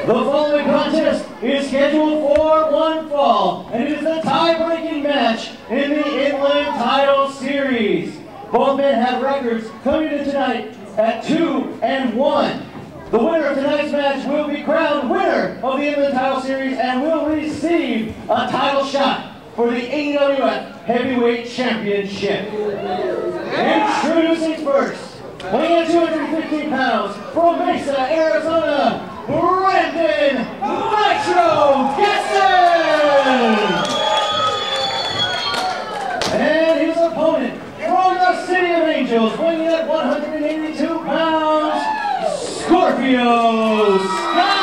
The following contest is scheduled for one fall, and it is the tie-breaking match in the Inland Title Series. Both men have records coming in tonight at 2-1. The winner of tonight's match will be crowned winner of the Inland Title Series and will receive a title shot for the AWF Heavyweight Championship. Introducing first, weighing at 215 pounds, from Mesa, Arizona, Brandon Nitro Gatson! And his opponent, from the City of Angels, weighing at 182 pounds, Scorpio Sky!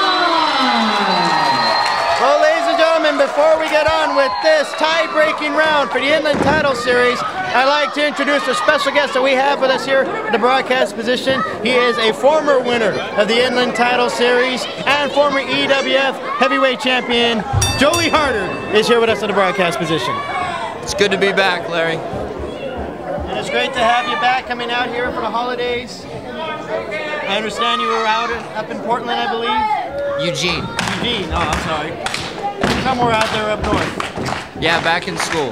Well, ladies and gentlemen, before we get on with this tie-breaking round for the Inland Title Series, I'd like to introduce a special guest that we have with us here at the broadcast position. He is a former winner of the Inland Title Series and former EWF Heavyweight Champion. Joey Harder is here with us at the broadcast position. It's good to be back, Larry. And it's great to have you back coming out here for the holidays. I understand you were out up in Portland, I believe? Eugene. Eugene, oh, I'm sorry. Somewhere out there up north. Yeah, back in school.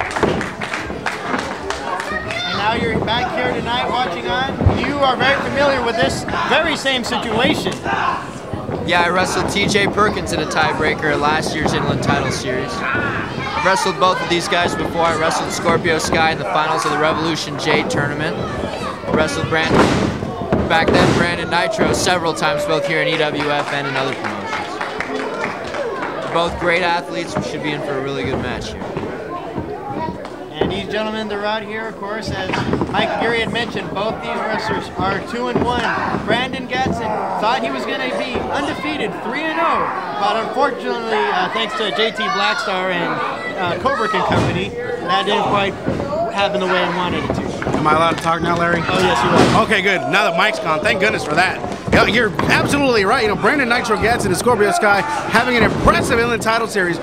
And now you're back here tonight watching on. You are very familiar with this very same situation. Yeah, I wrestled TJ Perkins in a tiebreaker at last year's Inland Title Series. I've wrestled both of these guys before. I wrestled Scorpio Sky in the finals of the Revolution Jade tournament. I wrestled back then Brandon Nitro several times, both here in EWF and in other promotions. They're both great athletes. We should be in for a really good match here. And these gentlemen, they're out here, of course, as Mike Geary had mentioned, both these wrestlers are 2-1. Brandon Gatson thought he was going to be undefeated, 3-0, but unfortunately, thanks to JT Blackstar and Kubrick and Company, that didn't quite happen the way I wanted it to. Am I allowed to talk now, Larry? Oh, yes, you are. Okay, good. Now that Mike's gone, thank goodness for that. You're absolutely right. You know, Brandon Nitro Gatson and Scorpio Sky having an impressive Inland Title Series.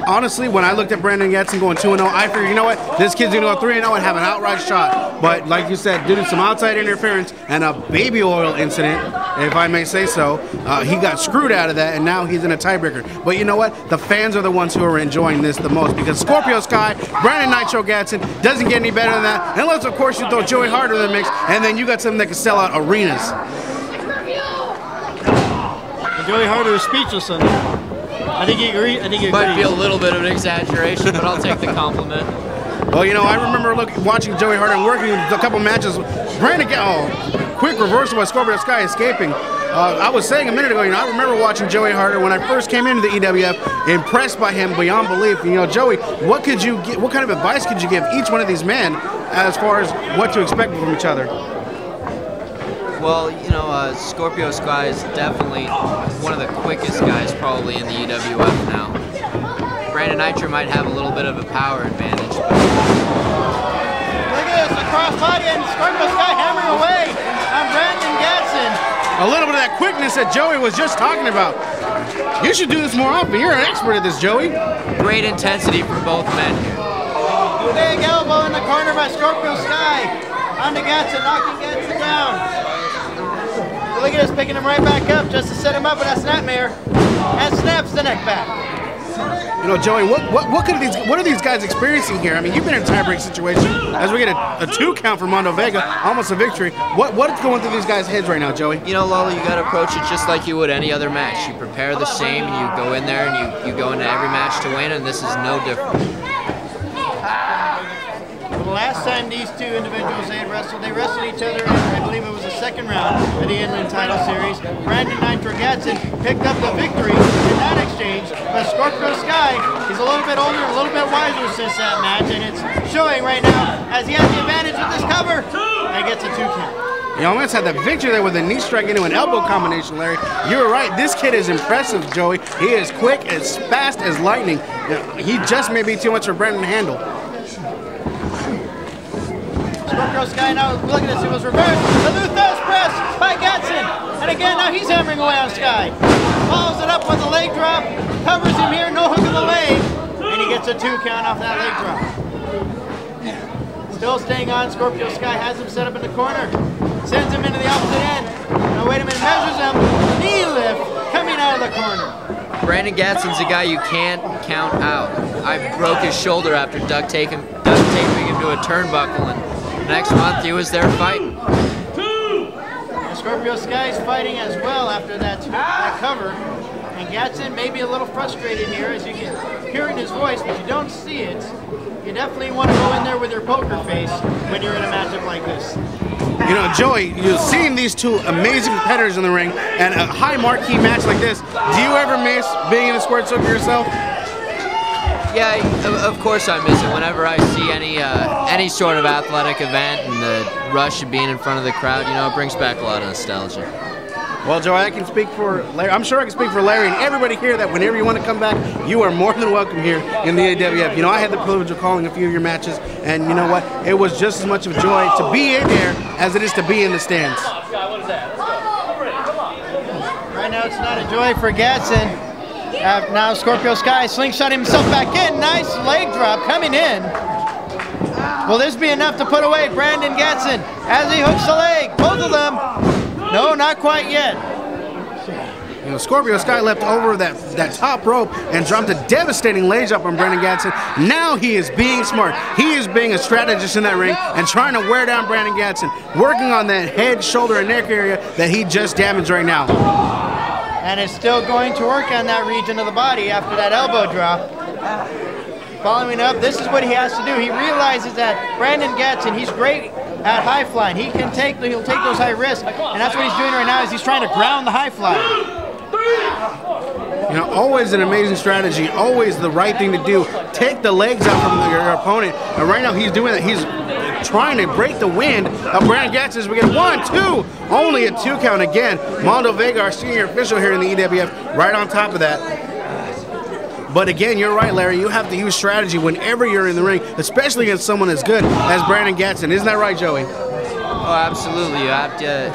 Honestly, when I looked at Brandon Gatson going 2-0, I figured, you know what, this kid's gonna go 3-0 and have an outright shot. But like you said, due to some outside interference and a baby oil incident, if I may say so, he got screwed out of that, and now he's in a tiebreaker. But you know what? The fans are the ones who are enjoying this the most, because Scorpio Sky, Brandon Nitro Gatson doesn't get any better than that, unless of course you throw Joey Harder in the mix, and then you got something that can sell out arenas. Joey Harder is speechless on that. I think he agrees. Might be a little bit of an exaggeration, but I'll take the compliment. Well, you know, I remember watching Joey Harder and working a couple matches. Brandon, quick reversal by Scorpio Sky escaping. I was saying a minute ago, you know, I remember watching Joey Harder when I first came into the EWF, impressed by him beyond belief. You know, Joey, what kind of advice could you give each one of these men as far as what to expect from each other? Well, you know, Scorpio Sky is definitely one of the quickest guys probably in the EWF now. Brandon Nitro might have a little bit of a power advantage. Look at this, a cross body, and Scorpio Sky hammering away on Brandon Gatson. A little bit of that quickness that Joey was just talking about. You should do this more often. You're an expert at this, Joey. Great intensity for both men here. Big elbow in the corner by Scorpio Sky. On to Gatson, knocking Gatson down. Look at this, picking him right back up just to set him up with that snapmare, and snaps the neck back. You know, Joey, what are these guys experiencing here? I mean, you've been in a tiebreak situation. As we get a 2 count for Mondo Vega, almost a victory. What's going through these guys' heads right now, Joey? You know, Lolo, you got to approach it just like you would any other match. You prepare the same, and you go in there, and you go into every match to win, and this is no different. The last time these two individuals they wrestled each other in, I believe it was the second round of the Inland Title Series. Brandon Nitro Gatson picked up the victory in that exchange, but Scorpio Sky, he's a little bit older, a little bit wiser since that match, and it's showing right now as he has the advantage with this cover and gets a 2 count. He almost had the victory there with a knee strike into an elbow combination, Larry. You were right. This kid is impressive, Joey. He is quick, as fast as lightning. He just may be too much for Brandon to handle. Scorpio Sky now, look at this, it was reversed. The new thirst press by Gatson. And again, now he's hammering away on Sky. Follows it up with a leg drop, covers him here, no hook of the leg, and he gets a 2 count off that leg drop. Still staying on, Scorpio Sky has him set up in the corner. Sends him into the opposite end. Now wait a minute, measures him. Knee lift coming out of the corner. Brandon Gatson's a guy you can't count out. I broke his shoulder after duct taping him to a turnbuckle, and next month he was there fighting. Scorpio Sky is fighting as well after that cover. And Gatson may be a little frustrated here, as you can hear in his voice, but you don't see it. You definitely want to go in there with your poker face when you're in a matchup like this. You know, Joey, you've seen these two amazing competitors in the ring, and a high marquee match like this. Do you ever miss being in the squared circle yourself? Yeah, of course I miss it. Whenever I see any sort of athletic event and the rush of being in front of the crowd, you know, it brings back a lot of nostalgia. Well, Joey, I can speak for Larry. I'm sure I can speak for Larry and everybody here that whenever you want to come back, you are more than welcome here in the AWF. You know, I had the privilege of calling a few of your matches, and you know what? It was just as much of a joy to be in there as it is to be in the stands. Right now, it's not a joy for Gatson. Now Scorpio Sky slingshot himself back in. Nice leg drop coming in. Will this be enough to put away Brandon Gatson as he hooks the leg? Both of them. No, not quite yet. You know, Scorpio Sky leapt over that top rope and dropped a devastating leg drop on Brandon Gatson. Now he is being smart. He is being a strategist in that ring and trying to wear down Brandon Gatson, working on that head, shoulder, and neck area that he just damaged right now. And is still going to work on that region of the body after that elbow drop. Following up, this is what he has to do. He realizes that Brandon Gatson, he's great at high flying. He'll take those high risks, and that's what he's doing right now. Is he's trying to ground the high fly. You know, always an amazing strategy. Always the right thing to do. Take the legs out from your opponent, and right now he's doing that. He's trying to break the wind of Brandon Gatson as we get 1, 2, only a 2 count again. Mondo Vega, our senior official here in the EWF, right on top of that. But again, you're right, Larry. You have to use strategy whenever you're in the ring, especially against someone as good as Brandon Gatson. Isn't that right, Joey? Oh, absolutely. You have to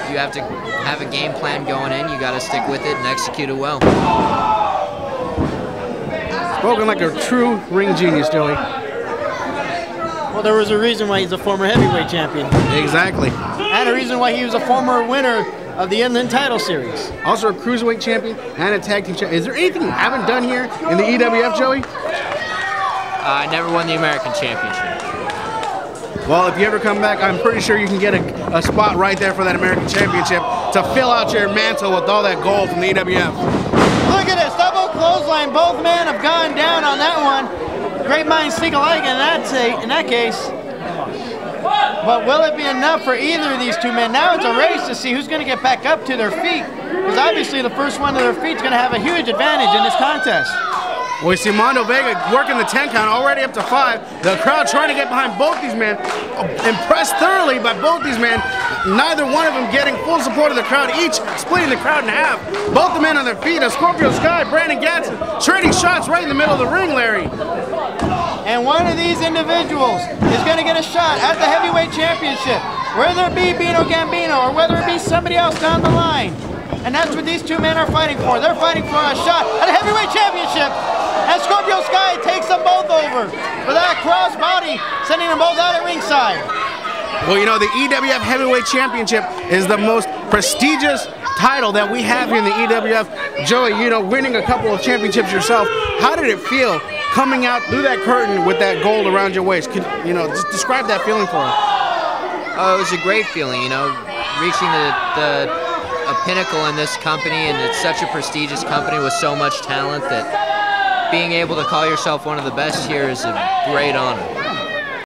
have a game plan going in. You got to stick with it and execute it well. Spoken like a true ring genius, Joey. Well, there was a reason why he's a former heavyweight champion. Exactly. And a reason why he was a former winner of the Inland Title Series. Also a cruiserweight champion and a tag team champion. Is there anything you haven't done here in the EWF, Joey? I never won the American Championship. Well, if you ever come back, I'm pretty sure you can get a spot right there for that American Championship to fill out your mantle with all that gold from the EWF. Look at this, double clothesline. Both men have gone down on that one. Great minds think alike in that case. But will it be enough for either of these two men? Now it's a race to see who's going to get back up to their feet, because obviously the first one to their feet is going to have a huge advantage in this contest. We see Mondo Vega working the 10 count, already up to 5. The crowd trying to get behind both these men. Impressed thoroughly by both these men. Neither one of them getting full support of the crowd, each splitting the crowd in half. Both the men on their feet. A Scorpio Sky, Brandon Gatson, trading shots right in the middle of the ring, Larry. And one of these individuals is going to get a shot at the heavyweight championship, whether it be Bino Gambino or whether it be somebody else down the line. And that's what these two men are fighting for. They're fighting for a shot at a heavyweight championship. And Scorpio Sky takes them both over for that cross body, sending them both out at ringside. Well, you know, the EWF Heavyweight Championship is the most prestigious title that we have here in the EWF. Joey, you know, winning a couple of championships yourself, how did it feel coming out through that curtain with that gold around your waist? Could, you know, just describe that feeling for us. Oh, it was a great feeling, you know, reaching a pinnacle in this company, and it's such a prestigious company with so much talent that being able to call yourself one of the best here is a great honor.